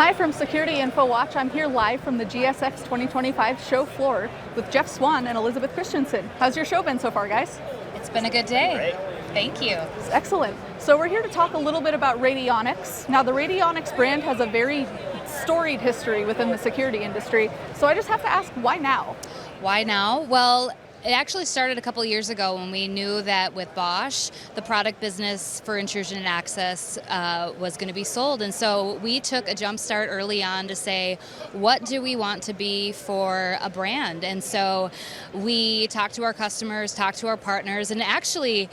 Hi from Security InfoWatch. I'm here live from the GSX 2025 show floor with Jeff Swan and Elizabeth Christenson. How's your show been so far, guys? It's been a good day. Thank you. It's excellent. So we're here to talk a little bit about Radionix. Now, the Radionix brand has a very storied history within the security industry. So I just have to ask, why now? Why now? Well, it actually started a couple of years ago when we knew that with Bosch, the product business for intrusion and access was going to be sold. And so we took a jump start early on to say, what do we want to be for a brand? And so we talked to our customers, talked to our partners, and actually,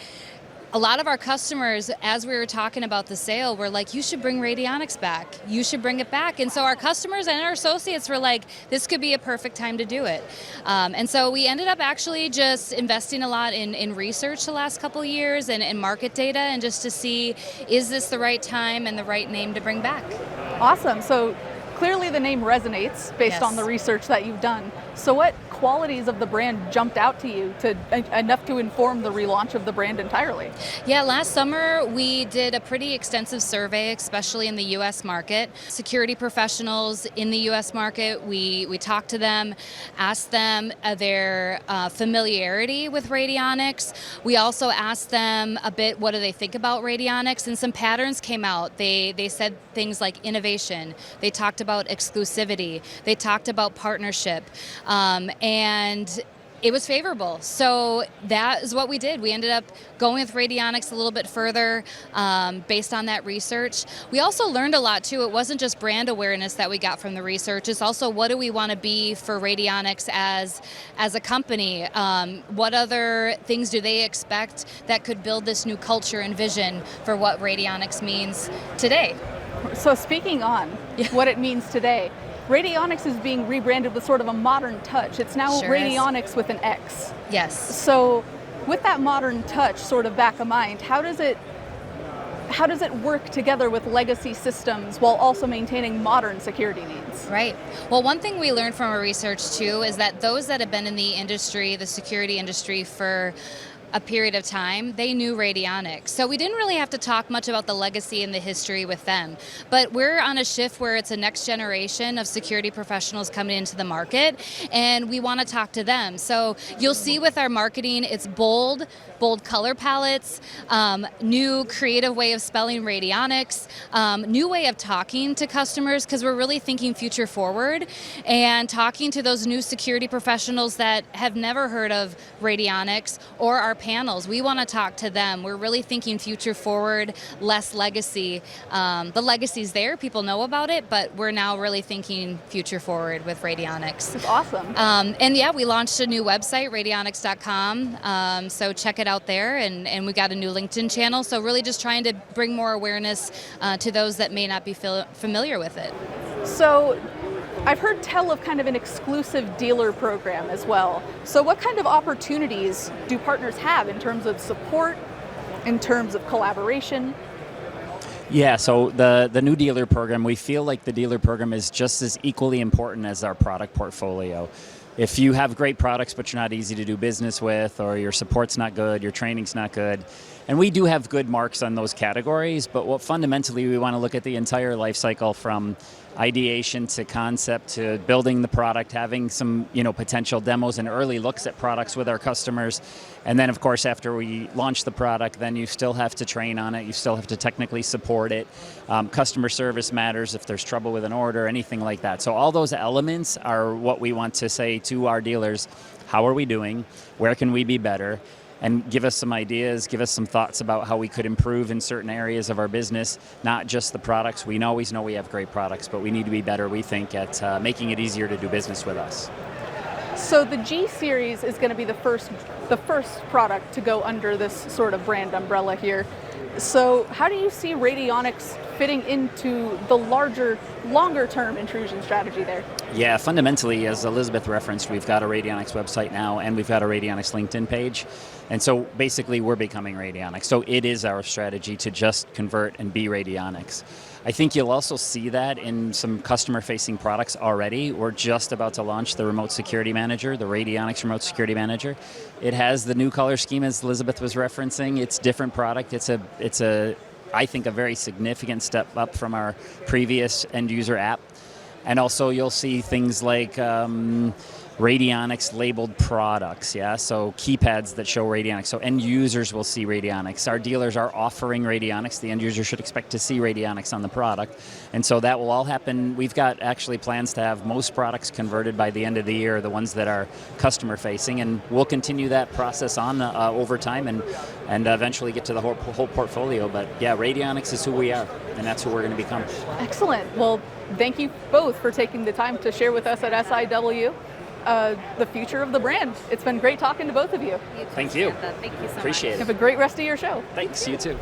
a lot of our customers, as we were talking about the sale, were like, you should bring Radionix back. You should bring it back. And so our customers and our associates were like, this could be a perfect time to do it. And so we ended up actually just investing a lot in research the last couple of years and market data, and just to see, is this the right time and the right name to bring back? Awesome. So clearly the name resonates based on the research that you've done. So what qualities of the brand jumped out to you enough to inform the relaunch of the brand entirely? Yeah, last summer we did a pretty extensive survey, especially in the U.S. market. Security professionals in the U.S. market, we talked to them, asked them their familiarity with Radionix. We also asked them a bit, what do they think about Radionix? And some patterns came out. They said things like innovation. They talked about exclusivity. They talked about partnership. And it was favorable. So that is what we did. We ended up going with Radionix a little bit further based on that research. We also learned a lot too. It wasn't just brand awareness that we got from the research. It's also, what do we want to be for Radionix as a company? What other things do they expect that could build this new culture and vision for what Radionix means today? So speaking on what it means today, Radionix is being rebranded with sort of a modern touch. It's now Radionix with an X. Yes. So with that modern touch sort of back of mind, how does it work together with legacy systems while also maintaining modern security needs? Right. Well, one thing we learned from our research too is that those that have been in the industry, the security industry, for a period of time, they knew Radionix. So we didn't really have to talk much about the legacy and the history with them. But we're on a shift where it's a next generation of security professionals coming into the market, and we want to talk to them. So you'll see with our marketing, it's bold color palettes, new creative way of spelling Radionix, new way of talking to customers, because we're really thinking future forward and talking to those new security professionals that have never heard of Radionix or our panels. We want to talk to them. We're really thinking future forward, less legacy. The legacy's there, people know about it, but we're now really thinking future forward with Radionix. That's awesome. And yeah, we launched a new website, Radionix.com, so check it out there, and we got a new LinkedIn channel, so really just trying to bring more awareness to those that may not be familiar with it. So I've heard tell of kind of an exclusive dealer program as well. So what kind of opportunities do partners have in terms of support, in terms of collaboration? Yeah, so the new dealer program, we feel like the dealer program is just as equally important as our product portfolio. If you have great products but you're not easy to do business with, or your support's not good, your training's not good, and we do have good marks on those categories, but what fundamentally we want to look at the entire life cycle, from ideation to concept to building the product, having some potential demos and early looks at products with our customers. And then of course after we launch the product, then you still have to train on it, you still have to technically support it. Customer service matters if there's trouble with an order, anything like that. So all those elements are what we want to say to our dealers. How are we doing? Where can we be better? And give us some ideas, give us some thoughts about how we could improve in certain areas of our business, not just the products. We always know we have great products, but we need to be better, we think, at making it easier to do business with us. So the G series is going to be the first product to go under this sort of brand umbrella here. So how do you see Radionix fitting into the longer-term intrusion strategy there? Yeah, fundamentally, as Elizabeth referenced, we've got a Radionix website now, and we've got a Radionix LinkedIn page. And so basically we're becoming Radionix. So it is our strategy to just convert and be Radionix. I think you'll also see that in some customer-facing products already. We're just about to launch the Remote Security Manager, the Radionix Remote Security Manager. It has the new color scheme, as Elizabeth was referencing. It's a different product. It's a I think, a very significant step up from our previous end user app. And also you'll see things like Radionix labeled products, so keypads that show Radionix. So end users will see Radionix. Our dealers are offering Radionix. The end user should expect to see Radionix on the product. And so that will all happen. We've got actually plans to have most products converted by the end of the year, the ones that are customer facing, and we'll continue that process on over time and eventually get to the whole portfolio. But yeah, Radionix is who we are, and that's who we're going to become. Excellent. Well, thank you both for taking the time to share with us at SIW the future of the brand. It's been great talking to both of you. Thank you. Thank you so much. Appreciate it. Have a great rest of your show. Thanks, you too.